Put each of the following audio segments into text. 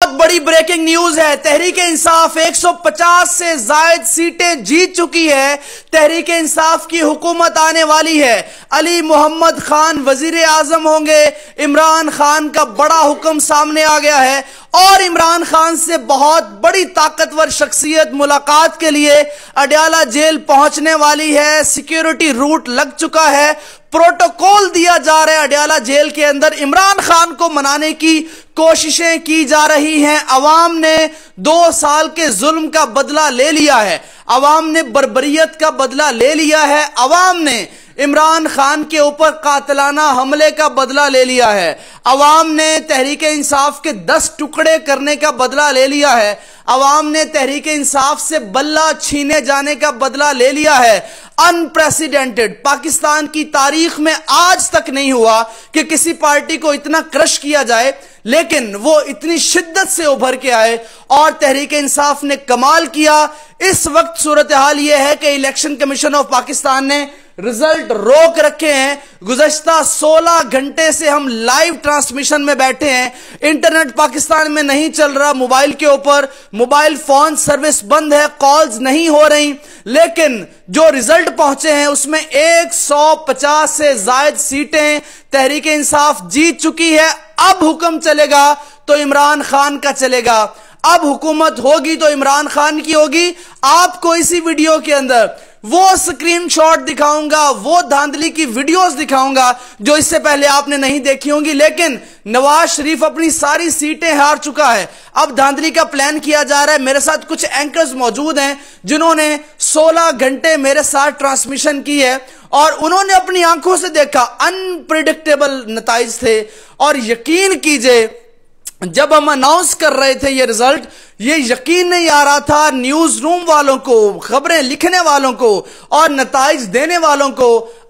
बहुत बड़ी breaking news है। तहरीके इंसाफ 150 से ज्यादा सीटें जीत चुकी है। तहरीके इंसाफ की हुकूमत आने वाली है। अली मोहम्मद खान वजीर आजम होंगे। इमरान खान का बड़ा हुक्म सामने आ गया है और इमरान खान से बहुत बड़ी ताकतवर शख्सियत मुलाकात के लिए अडयाला जेल पहुंचने वाली है। सिक्योरिटी रूट लग चुका है, प्रोटोकॉल दिया जा रहा है। अडयाला जेल के अंदर इमरान खान को मनाने की कोशिशें की जा रही हैं। अवाम ने 2 साल के जुल्म का बदला ले लिया है। अवाम ने बर्बरियत का बदला ले लिया है। अवाम ने इमरान खान के ऊपर कातिलाना हमले का बदला ले लिया है। अवाम ने तहरीके इंसाफ के 10 टुकड़े करने का बदला ले लिया है। अवाम ने तहरीके इंसाफ से बल्ला छीने जाने का बदला ले लिया है। अनप्रेसिडेंटेड, पाकिस्तान की तारीख में आज तक नहीं हुआ कि किसी पार्टी को इतना क्रश किया जाए, लेकिन वो इतनी शिद्दत से उभर के आए और तहरीके इंसाफ ने कमाल किया। इस वक्त सूरत हाल यह है कि इलेक्शन कमीशन ऑफ पाकिस्तान ने रिजल्ट रोक रखे हैं। गुज़श्ता 16 घंटे से हम लाइव ट्रांसमिशन में बैठे हैं। इंटरनेट पाकिस्तान में नहीं चल रहा, मोबाइल के ऊपर मोबाइल फोन सर्विस बंद है, कॉल्स नहीं हो रही, लेकिन जो रिजल्ट पहुंचे हैं उसमें 150 से ज्यादा सीटें तहरीके इंसाफ जीत चुकी है। अब हुक्म चलेगा तो इमरान खान का चलेगा। अब हुकूमत होगी तो इमरान खान की होगी। आपको इसी वीडियो के अंदर वो स्क्रीनशॉट दिखाऊंगा, वो धांधली की वीडियोस दिखाऊंगा जो इससे पहले आपने नहीं देखी होंगी। लेकिन नवाज शरीफ अपनी सारी सीटें हार चुका है। अब धांधली का प्लान किया जा रहा है। मेरे साथ कुछ एंकर्स मौजूद हैं जिन्होंने 16 घंटे मेरे साथ ट्रांसमिशन की है और उन्होंने अपनी आंखों से देखा। अनप्रिडिक्टेबल नताइज थे और यकीन कीजिए जब हम अनाउंस कर रहे थे ये रिजल्ट, ये यकीन नहीं आ रहा था न्यूज रूम वालों को, खबरें लिखने वालों को और नताइज देने वालों को।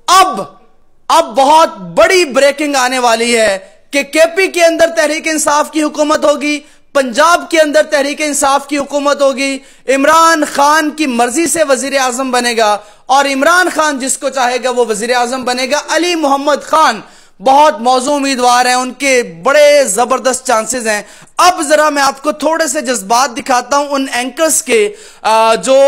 अब बहुत बड़ी ब्रेकिंग आने वाली है कि केपी के अंदर तहरीक इंसाफ की हुकूमत होगी, पंजाब के अंदर तहरीक इंसाफ की हुकूमत होगी। इमरान खान की मर्जी से वजीर आजम बनेगा और इमरान खान जिसको चाहेगा वो वजीर आजम बनेगा। अली मोहम्मद खान बहुत मौजू उम्मीदवार हैं, उनके बड़े जबरदस्त चांसेस हैं। अब जरा मैं आपको थोड़े से जज्बात दिखाता हूं उन एंकर्स के जो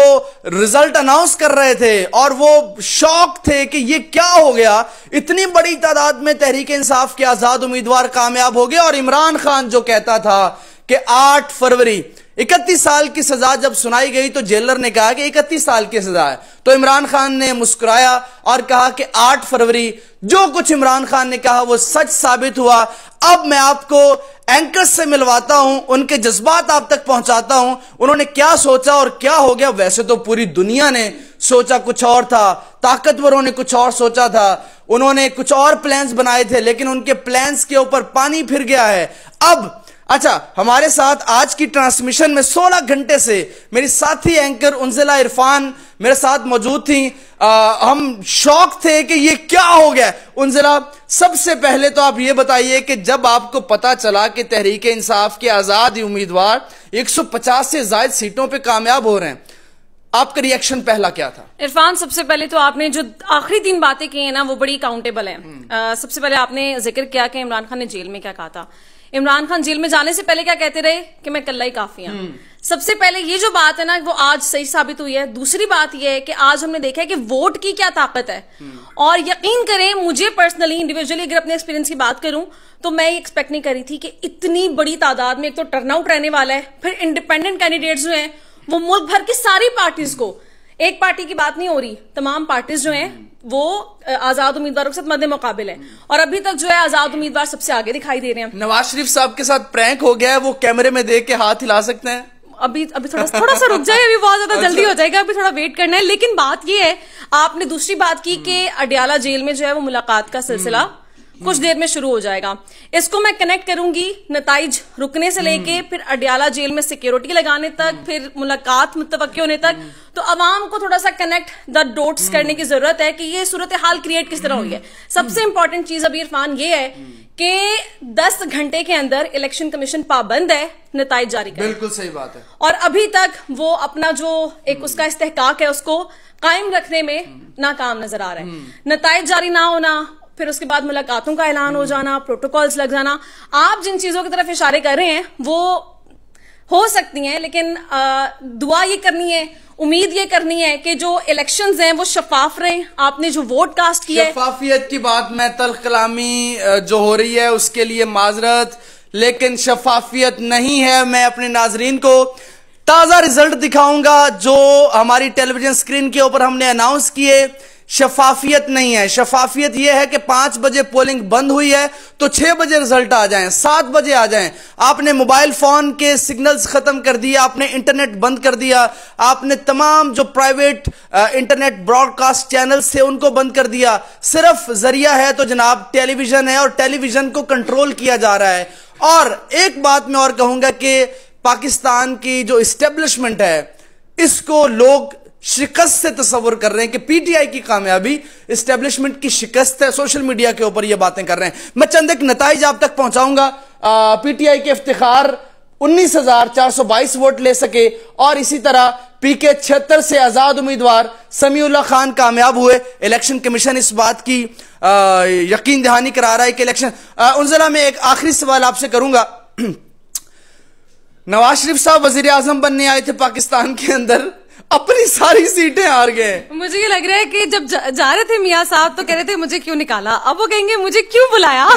रिजल्ट अनाउंस कर रहे थे और वो शॉक थे कि ये क्या हो गया। इतनी बड़ी तादाद में तहरीक इंसाफ के आजाद उम्मीदवार कामयाब हो गए और इमरान खान जो कहता था कि 8 फरवरी 31 साल की सजा जब सुनाई गई तो जेलर ने कहा कि 31 साल की सजा है, तो इमरान खान ने मुस्कुराया और कहा कि 8 फरवरी जो कुछ इमरान खान ने कहा वो सच साबित हुआ। अब मैं आपको एंकर्स से मिलवाता हूं, उनके जज्बात आप तक पहुंचाता हूं, उन्होंने क्या सोचा और क्या हो गया। वैसे तो पूरी दुनिया ने सोचा कुछ और था, ताकतवरों ने कुछ और सोचा था, उन्होंने कुछ और प्लान्स बनाए थे, लेकिन उनके प्लान्स के ऊपर पानी फिर गया है। अब अच्छा, हमारे साथ आज की ट्रांसमिशन में 16 घंटे से मेरी साथी एंकर उन्जिला इरफान मेरे साथ मौजूद थी। हम शॉक थे कि ये क्या हो गया। उन्जिला, सबसे पहले तो आप ये बताइए कि जब आपको पता चला कि तहरीक इंसाफ के आजाद उम्मीदवार 150 से ज्यादा सीटों पे कामयाब हो रहे हैं, आपका रिएक्शन पहला क्या था? इरफान, सबसे पहले तो आपने जो आखिरी 3 बातें की हैं ना वो बड़ी काउंटेबल है। सबसे पहले आपने जिक्र किया कि इमरान खान ने जेल में क्या कहा था। इमरान खान जेल में जाने से पहले क्या कहते रहे कि मैं कल्ला ही काफी हूं। सबसे पहले ये जो बात है ना वो आज सही साबित हुई है। दूसरी बात ये है कि आज हमने देखा है कि वोट की क्या ताकत है और यकीन करें मुझे पर्सनली इंडिविजुअली अगर अपने एक्सपीरियंस की बात करूं तो मैं एक्सपेक्ट नहीं करी थी कि इतनी बड़ी तादाद में एक तो टर्नआउट रहने वाला है, फिर इंडिपेंडेंट कैंडिडेट्स जो हैं वो मुल्क भर की सारी पार्टीज को, एक पार्टी की बात नहीं हो रही, तमाम पार्टीज जो हैं वो आजाद उम्मीदवारों के साथ मध्य मुकाबिल है और अभी तक जो है आजाद उम्मीदवार सबसे आगे दिखाई दे रहे हैं। नवाज शरीफ साहब के साथ प्रैंक हो गया है, वो कैमरे में देख के हाथ हिला सकते हैं। अभी थोड़ा सा रुक जाए, अभी बहुत ज्यादा जल्दी हो जाएगा, अभी थोड़ा वेट करना है। लेकिन बात ये है, आपने दूसरी बात की कि अडयाला जेल में जो है वो मुलाकात का सिलसिला कुछ देर में शुरू हो जाएगा। इसको मैं कनेक्ट करूंगी नताइज रुकने से लेके फिर अडयाला जेल में सिक्योरिटी लगाने तक, फिर मुलाकात मुतवक्की होने तक। तो अवाम को थोड़ा सा कनेक्ट द डॉट्स करने की जरूरत है कि ये सूरत हाल क्रिएट किस तरह हुई है। सबसे इंपॉर्टेंट चीज अभी इरफान ये है कि 10 घंटे के अंदर इलेक्शन कमीशन पाबंद है नताइज जारी करने। बिल्कुल सही बात है। और अभी तक वो अपना जो एक उसका इस्तेहकाक है उसको कायम रखने में नाकाम नजर आ रहा है। नताइज जारी ना होना, फिर उसके बाद मुलाकातों का ऐलान हो जाना, प्रोटोकॉल्स लग जाना, आप जिन चीजों की तरफ इशारे कर रहे हैं वो हो सकती हैं, लेकिन दुआ ये करनी है, उम्मीद ये करनी है कि जो इलेक्शंस हैं वो शफाफ रहें। आपने जो वोट कास्ट किया है, शफाफियत की बात में तल्ख कलामी जो हो रही है उसके लिए माजरत, लेकिन शफाफियत नहीं है। मैं अपने नाजरीन को ताजा रिजल्ट दिखाऊंगा जो हमारी टेलीविजन स्क्रीन के ऊपर हमने अनाउंस किए। शफाफियत नहीं है। शफाफियत यह है कि 5 बजे पोलिंग बंद हुई है तो 6 बजे रिजल्ट आ जाएं, 7 बजे आ जाएं। आपने मोबाइल फोन के सिग्नल्स खत्म कर दिया, आपने इंटरनेट बंद कर दिया, आपने तमाम जो प्राइवेट इंटरनेट ब्रॉडकास्ट चैनल्स थे उनको बंद कर दिया। सिर्फ जरिया है तो जनाब टेलीविजन है, और टेलीविजन को कंट्रोल किया जा रहा है। और एक बात मैं और कहूंगा कि पाकिस्तान की जो इस्टेब्लिशमेंट है इसको लोग शिकस्त से तस्वर कर रहे हैं कि पीटीआई की कामयाबी इस्टेब्लिशमेंट की शिकस्त है। सोशल मीडिया के ऊपर ये बातें कर रहे हैं। मैं चंद एक नताइज आप तक पहुंचाऊंगा। पीटीआई के इफ्तिखार 19,422 वोट ले सके, और इसी तरह पीके 76 से आजाद उम्मीदवार समीउल्लाह खान कामयाब हुए। इलेक्शन कमीशन इस बात की यकीन दहानी करा रहा है कि इलेक्शन उनजला में एक आखिरी सवाल आपसे करूंगा। नवाज शरीफ साहब वजीर आजम बनने आए थे पाकिस्तान के अंदर, अपनी सारी सीटें हार गए। मुझे ये लग रहा है कि जब जा रहे थे मियां साहब तो कह रहे थे मुझे क्यों निकाला, अब वो कहेंगे मुझे क्यों बुलाया।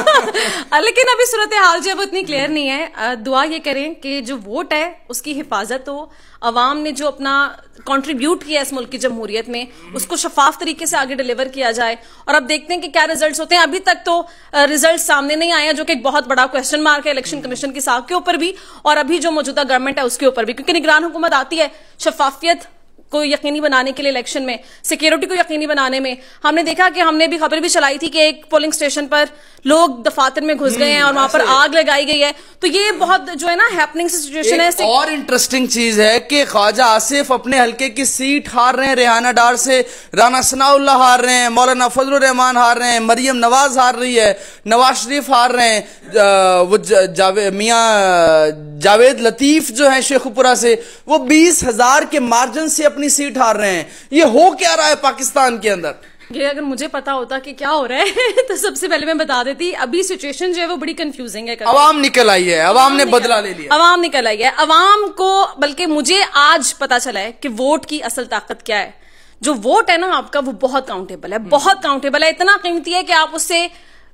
लेकिन अभी सूरत हाल जो है वो इतनी क्लियर नहीं है। दुआ ये करें कि जो वोट है उसकी हिफाजत हो, अवाम ने जो अपना कंट्रीब्यूट किया इस मुल्क की जमहूरियत में उसको शफाफ तरीके से आगे डिलीवर किया जाए। और अब देखते हैं कि क्या रिजल्ट्स होते हैं। अभी तक तो रिजल्ट सामने नहीं आया, जो कि एक बहुत बड़ा क्वेश्चन मार्क है इलेक्शन कमीशन की साख के ऊपर भी और अभी जो मौजूदा गवर्नमेंट है उसके ऊपर भी, क्योंकि निगरान हुकूमत आती है शफाफियत को यकीनी बनाने के लिए, इलेक्शन में सिक्योरिटी को यकीनी बनाने में। हमने देखा कि हमने भी खबर भी चलाई थी कि एक पोलिंग स्टेशन पर लोग दफातर में घुस गए हैं और वहां पर आग लगाई गई है। तो ये बहुत जो है ना हैपनिंग सिचुएशन है। और इंटरेस्टिंग चीज है कि ख्वाजा आसिफ अपने हल्के की सीट हार रहे हैं रेहाना डार से, राना सनाउल्लाह हार रहे हैं, मौलाना फजलुर रहमान हार रहे हैं, मरियम नवाज हार रही है, नवाज शरीफ हार रहे हैं, वो मियां जावेद लतीफ जो है शेखुपुरा से वो 20,000 के मार्जिन से अपनी सीट हार रहे हैं। ये हो क्या रहा है पाकिस्तान के अंदर? ये अगर मुझे पता होता कि क्या हो रहा है तो सबसे पहले मैं बता देती। अभी सिचुएशन जो है वो बड़ी कंफ्यूजिंग है। अवाम निकल आई है, अवाम ने बदला ले लिया, अवाम निकल आई है। अवाम को, बल्कि मुझे आज पता चला है कि वोट की असल ताकत क्या है। जो वोट है ना आपका वो बहुत काउंटेबल है, बहुत काउंटेबल है, इतना कीमती है कि आप उससे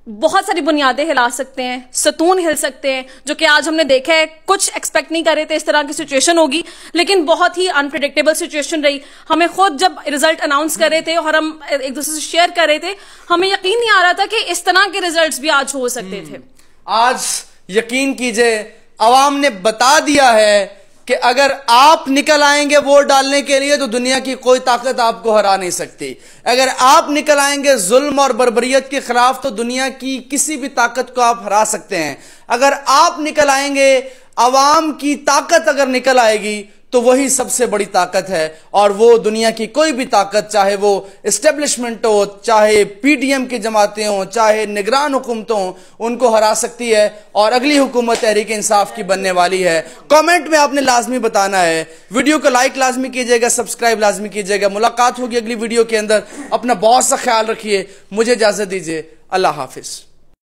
बहुत सारी बुनियादें हिला सकते हैं, सतून हिल सकते हैं, जो कि आज हमने देखा है। कुछ एक्सपेक्ट नहीं कर रहे थे इस तरह की सिचुएशन होगी, लेकिन बहुत ही अनप्रिडिक्टेबल सिचुएशन रही। हमें खुद जब रिजल्ट अनाउंस कर रहे थे और हम एक दूसरे से शेयर कर रहे थे, हमें यकीन नहीं आ रहा था कि इस तरह के रिजल्ट्स भी आज हो सकते थे। आज यकीन कीजिए अवाम ने बता दिया है कि अगर आप निकल आएंगे वोट डालने के लिए तो दुनिया की कोई ताकत आपको हरा नहीं सकती। अगर आप निकल आएंगे जुल्म और बर्बरियत के खिलाफ तो दुनिया की किसी भी ताकत को आप हरा सकते हैं। अगर आप निकल आएंगे, अवाम की ताकत अगर निकल आएगी तो वही सबसे बड़ी ताकत है। और वो दुनिया की कोई भी ताकत, चाहे वो एस्टेब्लिशमेंट हो, चाहे पीडीएम की जमातें हों, चाहे निगरान हुकूमतों हों, उनको हरा सकती है। और अगली हुकूमत तहरीक इंसाफ की बनने वाली है। कमेंट में आपने लाजमी बताना है। वीडियो को लाइक लाजमी कीजिएगा, सब्सक्राइब लाजमी कीजिएगा। मुलाकात होगी अगली वीडियो के अंदर। अपना बहुत सा ख्याल रखिए। मुझे इजाजत दीजिए। अल्लाह हाफिज।